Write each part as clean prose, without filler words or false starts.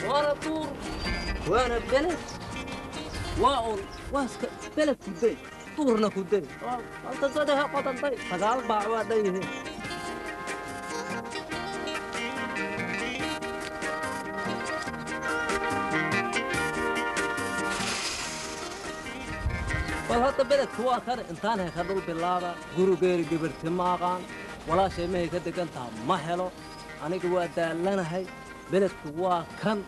وانا طور وانا بلد واقول واسك بلد كدي طورنا كدي انت صدها قطن طيب فقال باع وديه والهذا بلد هو كان انتان هي خدوا بالله غرو غير جبرت ماقان ولا شيء ما هي كدغنتا ما هلو aniga waa daalanahay beledku waa kan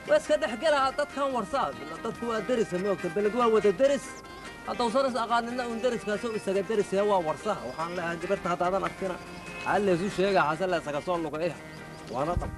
waska dhaxgalaha dadkan warsaad dadku waa daris ma ogta beled waa wada daris hadda usaras aqaanina un dariskaas oo isaga daris waa warsaha waxaan leeyahay gabarta hadaadan arkina alle isu sheega xasan la isaga soo luqay waana dab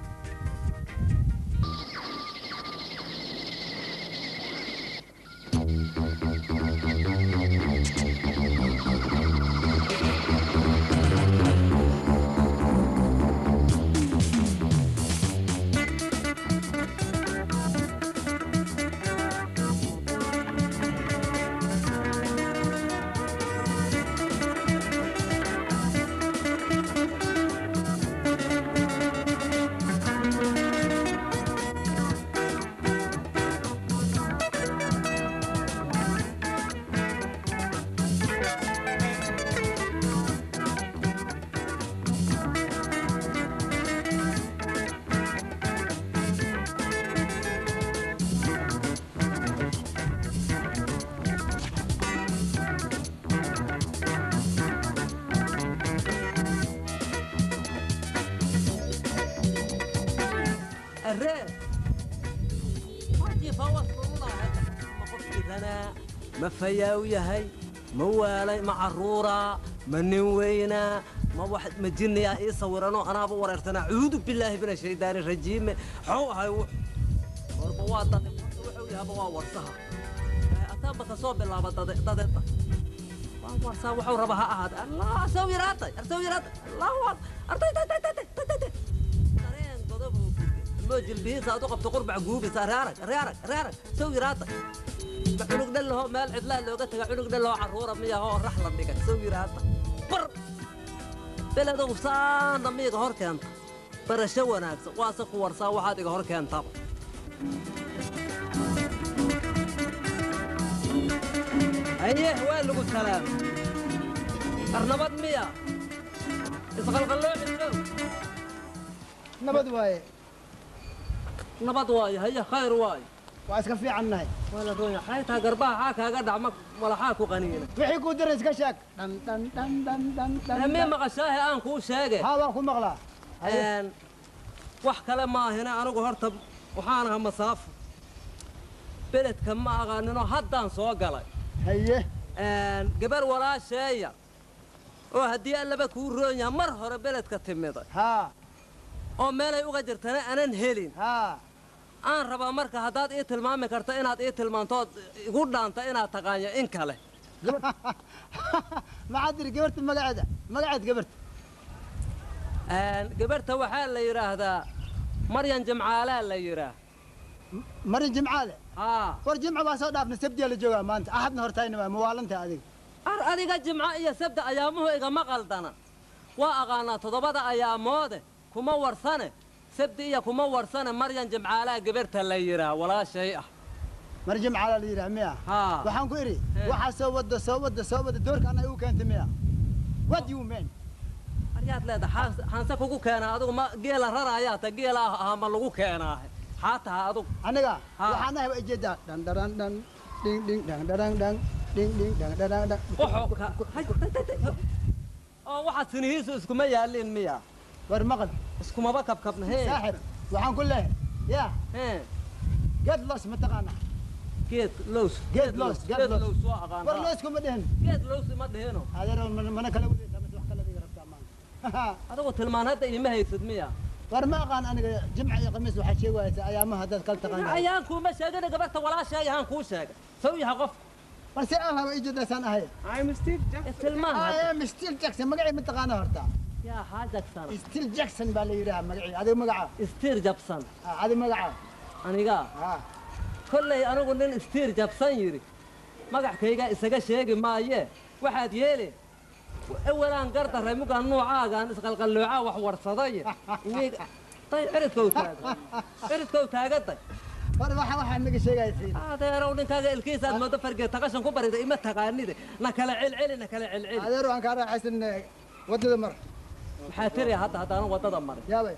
ما فياوي هاي موالي معرورة من وينا ما واحد مجني يا إيه صورنا أنا بوررتنا أعوذ بالله من الشيطان الرجيم حو هاي وربوات وحولي هبوا ورصها أتابك صوب الله بدأ ورصها وحول ربها أحد الله سوي راتي الله أرتي الموجل به صادق بتقرب عقوبي صار رارك سوي راتي عنق دله مال عدلان لو قلت عنق دله عرورة مية هو الرحلة بيك تسوي رهطة بر بلد وصان ضميق هور كانت برشوا ناكس واثق ورصا واحد هور كانت أيه وين لقوا الكلام أرنبت مية يسقل قلوع الجو نبض واي هيا خير واي واسك في عنها ولا دنيا حيتها قرباها حاكها قدع مك ولا حاكو قنينه وحي كو درس كشاك دن دن دن دن دن دن همين مقشاهي ان كو شيغه ها waa ku maqlaa wax kale ma ahina anigu horta waxaan ahaa masaaf beledka ma aqaanino haddaan soo galay haye gabar walaasheeya oo haddii allaba kuu roon yahay mar hore beledka timiday haa oo meelay uga jirtana aanan helin haa aan rabaa marka haddaad ii tilmaami karto inaad ii tilmaantood igu dhaanta inaad taqaanyo in kale ma cadiri gabarta magaceed gabarta waxaa la yidhaahdaa maryan jimcaalaa la yidhaah maryan jimcaale haa war jimca baa soo dhaafna sabdiyaa la joogaa maanta axadna hortayna waa mawaalanta adiga adiga jimco iyo sabda ayaamuhu igama qaldana waa aqaanaa toddobada ayaamoode kuma warsane sabdi iyo kuma warsane maryan jimcaalaa gabarta la yidhaah walaashay ah maryan jimcaalaa la yidhaah miya waxaan ku idhi waxaa soo wada doorka anna igu keentay miya what you mean aryaad leedahay xaanse kugu keenaa adigu ma geela raraayaa ta geela ah ma lagu keenaa xaataha adigu aniga waxaan ahay ujeedaa dhan dharan dhan ding ding dang dharan dhan ding ding dang dharan dhan oo waxaad sinihiisu iskuma yaalliin miya war maqal iskumaba kabkabna hee saaxir waxaan ku leeyahay yaa geed loos ma taqaana geed loos waa aqaanaa war loos kuma dhihin geed loos ma dhihino adeero mana kala wadaysaa mid wax kala diga rabtaa maanta adigu tilmaan hadda iima haysid miya war ma aqaan aniga jimca iyo khamiis waxaa sheegaysaa ayaamaha haddaad kala taqaan ayaan kuuma sheegana gabarta walaashay ahaan kuu sheegay saw yahay qof balse aan haba ijeedaysaan ahay I'm Steve Jackson tilmaan I'm Steve Jackson magacii ma taqaana horta يا حاجكسن ستيل جاكسون باليرا مقعي هذا مقعه ستير جابسون هذا مقعه aniga kollay anigu nin istiir jabsan yiri magac kayga isaga sheegi maaye waxaad yeeli أولاً قرطة ريموك النوع عاقان إسقال قلوعا وحور صدايا طيب عرت كوتاقتك war waxa naga sheegaysiin adeero ninkaaga ilkiisa aad moodo fargeed taqashan ku barida ima taqaanide na kala cilcili adeero aan ka raaxaysan wadada mar maxaa tiri hadda wadada mar yaabay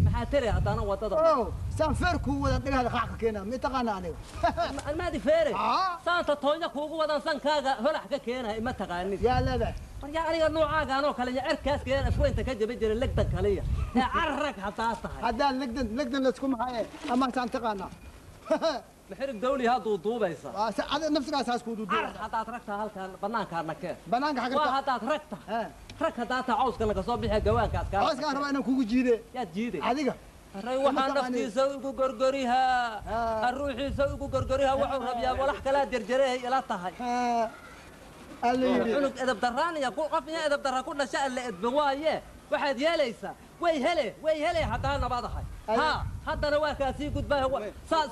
maxaa tiri hadda wadada oo saan feerku wada dhagaha qaxka keena ma taqaana aniga almaadi feere saanta toonya kuugu wadan sankaaga holax ka keena ima taqaanide yaa leedahay marka aniga noocaaga anoo kale yarkaas keen afweynta ka jabay jiray legdan kaliya ee carrag hataa tahay haddaan legdan la isku maxay ama saan taqaana محرق دولي هذا دوبيسا نفسك اساس كودو هذا تركتها هلكان بنانكا نكه بنانكا حق هذا تركتها هذا عاوسك انك سو بخي جوانكا عاوسك ربا انك كوغو جيده يا جيده adiga الري waxaan naftiisa ugu gorgoriha ruuxiisa ugu gorgoriha wuxuu rabiyaa walax kala dirjiray ila tahay alli edab daraan ya qof edab daraan ku dhashay la edba waaye waxaad yeelaysaa way hele haddana nabadahay ha haddana waa kaasii gudbaa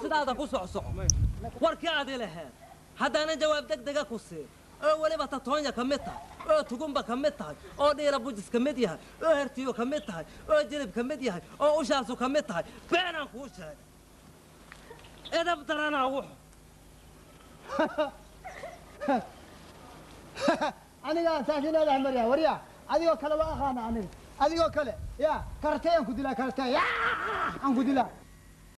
sidaada ku socsoco warkii aad ilahayd haddana jawaab degdega ku sii oo waliba tatoonya ka mid tahay oo tugumba ka mid tahay oo dhiila bujis ka mid yahay oo hertiyo ka mid tahay oo jilib ka mid yahay oo ushaasu ka mid tahay beenaan kuu sheegay edab daranaa wuxu aniga saakinaada marya warya adigoo kale waa aqaana aniga adigoo kale ya kartay aan ku dilaa kartay aan ku dilaa